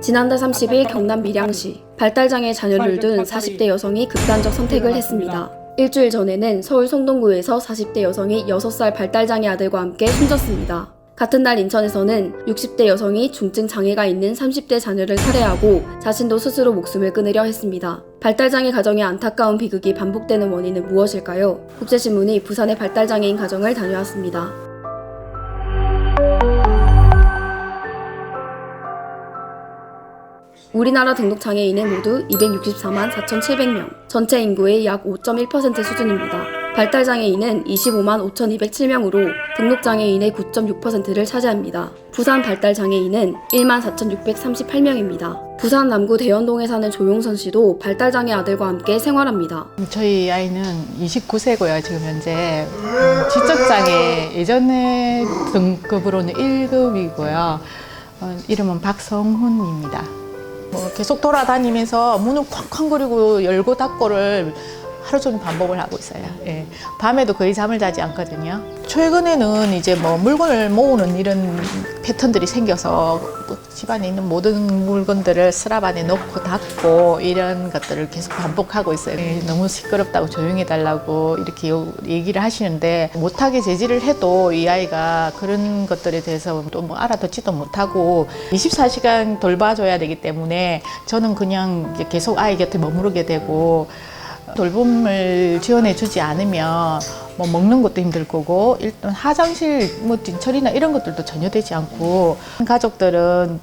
지난달 30일 경남 밀양시 발달장애 자녀를 둔 40대 여성이 극단적 선택을 했습니다. 일주일 전에는 서울 성동구에서 40대 여성이 6살 발달장애 아들과 함께 숨졌습니다. 같은 날 인천에서는 60대 여성이 중증 장애가 있는 30대 자녀를 살해하고 자신도 스스로 목숨을 끊으려 했습니다. 발달장애 가정의 안타까운 비극이 반복되는 원인은 무엇일까요? 국제신문이 부산의 발달장애인 가정을 다녀왔습니다. 우리나라 등록장애인은 모두 264만 4,700명, 전체 인구의 약 5.1% 수준입니다. 발달장애인은 25만 5,207명으로 등록장애인의 9.6%를 차지합니다. 부산 발달장애인은 1만 4,638명입니다. 부산 남구 대연동에 사는 조용선 씨도 발달장애 아들과 함께 생활합니다. 저희 아이는 29세고요. 지금 현재 지적장애 예전에 등급으로는 1급이고요. 이름은 박성훈입니다. 계속 돌아다니면서 문을 쾅쾅거리고 열고 닫고를 하루 종일 반복을 하고 있어요. 예. 밤에도 거의 잠을 자지 않거든요. 최근에는 이제 물건을 모으는 이런 패턴들이 생겨서 집안에 있는 모든 물건들을 서랍 안에 넣고 닫고 이런 것들을 계속 반복하고 있어요. 예. 너무 시끄럽다고 조용히 해달라고 이렇게 얘기를 하시는데 못하게 제지를 해도 이 아이가 그런 것들에 대해서 또 알아듣지도 못하고 24시간 돌봐줘야 되기 때문에 저는 그냥 계속 아이 곁에 머무르게 되고 돌봄을 지원해 주지 않으면 먹는 것도 힘들 거고 일단 화장실 진철이나 이런 것들도 전혀 되지 않고 가족들은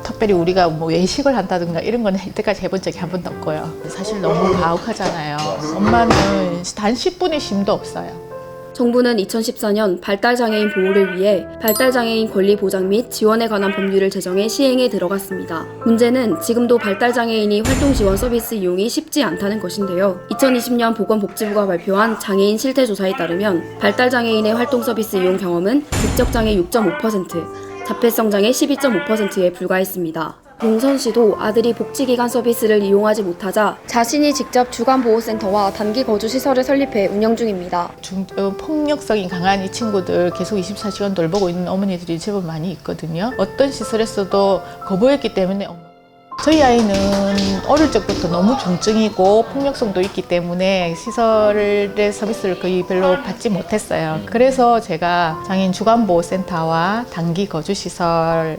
특별히 우리가 외식을 한다든가 이런 건 이때까지 해본 적이 한 번도 없고요. 사실 너무 가혹하잖아요. 엄마는 단 10분의 쉼도 없어요. 정부는 2014년 발달장애인 보호를 위해 발달장애인 권리 보장 및 지원에 관한 법률을 제정해 시행에 들어갔습니다. 문제는 지금도 발달장애인이 활동지원 서비스 이용이 쉽지 않다는 것인데요. 2020년 보건복지부가 발표한 장애인 실태조사에 따르면 발달장애인의 활동 서비스 이용 경험은 지적장애 6.5%, 자폐성장애 12.5%에 불과했습니다. 용선 씨도 아들이 복지기관 서비스를 이용하지 못하자 자신이 직접 주간보호센터와 단기거주시설을 설립해 운영 중입니다. 폭력성이 강한 이 친구들 계속 24시간 돌보고 있는 어머니들이 제법 많이 있거든요. 어떤 시설에서도 거부했기 때문에 저희 아이는 어릴 적부터 너무 중증이고 폭력성도 있기 때문에 시설의 서비스를 거의 별로 받지 못했어요. 그래서 제가 장애인 주간보호센터와 단기거주시설을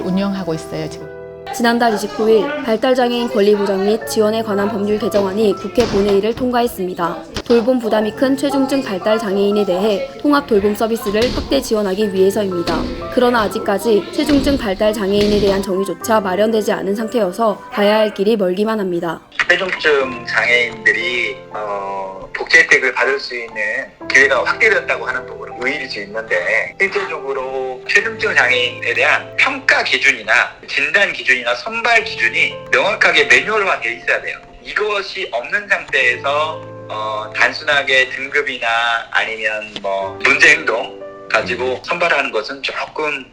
운영하고 있어요, 지금. 지난달 29일 발달장애인 권리보장 및 지원에 관한 법률 개정안이 국회 본회의를 통과했습니다. 돌봄 부담이 큰 최중증 발달장애인에 대해 통합 돌봄 서비스를 확대 지원하기 위해서입니다. 그러나 아직까지 최중증 발달장애인에 대한 정의조차 마련되지 않은 상태여서 가야 할 길이 멀기만 합니다. 최중증 장애인들이 복지 혜택을 받을 수 있는 기회가 확대됐다고 하는 부분은 의의일 수 있는데 실제적으로 최중증 장애인에 대한 평가 기준이나 진단 기준이나 선발 기준이 명확하게 매뉴얼화 되어 있어야 돼요. 이것이 없는 상태에서 단순하게 등급이나 아니면 문제 행동 가지고 선발하는 것은 조금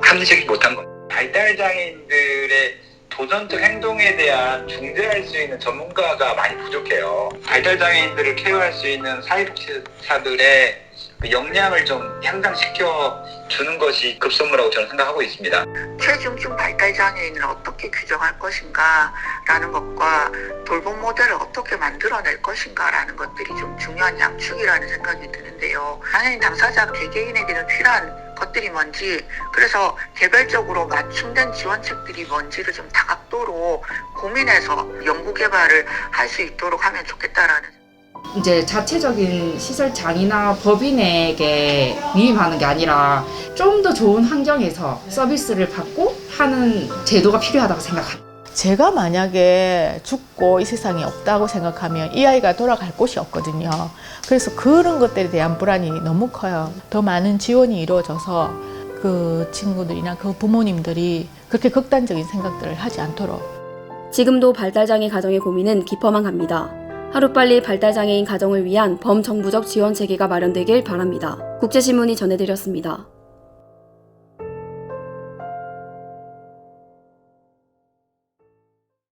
합리적이지 못한 겁니다. 발달장애인들의 도전적 행동에 대한 중재할 수 있는 전문가가 많이 부족해요. 발달장애인들을 케어할 수 있는 사회복지사들의 역량을 좀 향상시켜 주는 것이 급선무라고 저는 생각하고 있습니다. 최중증 발달장애인을 어떻게 규정할 것인가 라는 것과 돌봄 모델을 어떻게 만들어낼 것인가 라는 것들이 좀 중요한 양축이라는 생각이 드는데요. 장애인 당사자 개개인에게는 필요한 것들이 뭔지, 그래서 개별적으로 맞춤된 지원책들이 뭔지를 좀 다각도로 고민해서 연구 개발을 할 수 있도록 하면 좋겠다라는. 이제 자체적인 시설 장이나 법인에게 위임하는 게 아니라 좀 더 좋은 환경에서 서비스를 받고 하는 제도가 필요하다고 생각합니다. 제가 만약에 죽고 이 세상에 없다고 생각하면 이 아이가 돌아갈 곳이 없거든요. 그래서 그런 것들에 대한 불안이 너무 커요. 더 많은 지원이 이루어져서 그 친구들이나 그 부모님들이 그렇게 극단적인 생각들을 하지 않도록. 지금도 발달장애 가정의 고민은 깊어만 갑니다. 하루빨리 발달장애인 가정을 위한 범정부적 지원 체계가 마련되길 바랍니다. 국제신문이 전해드렸습니다.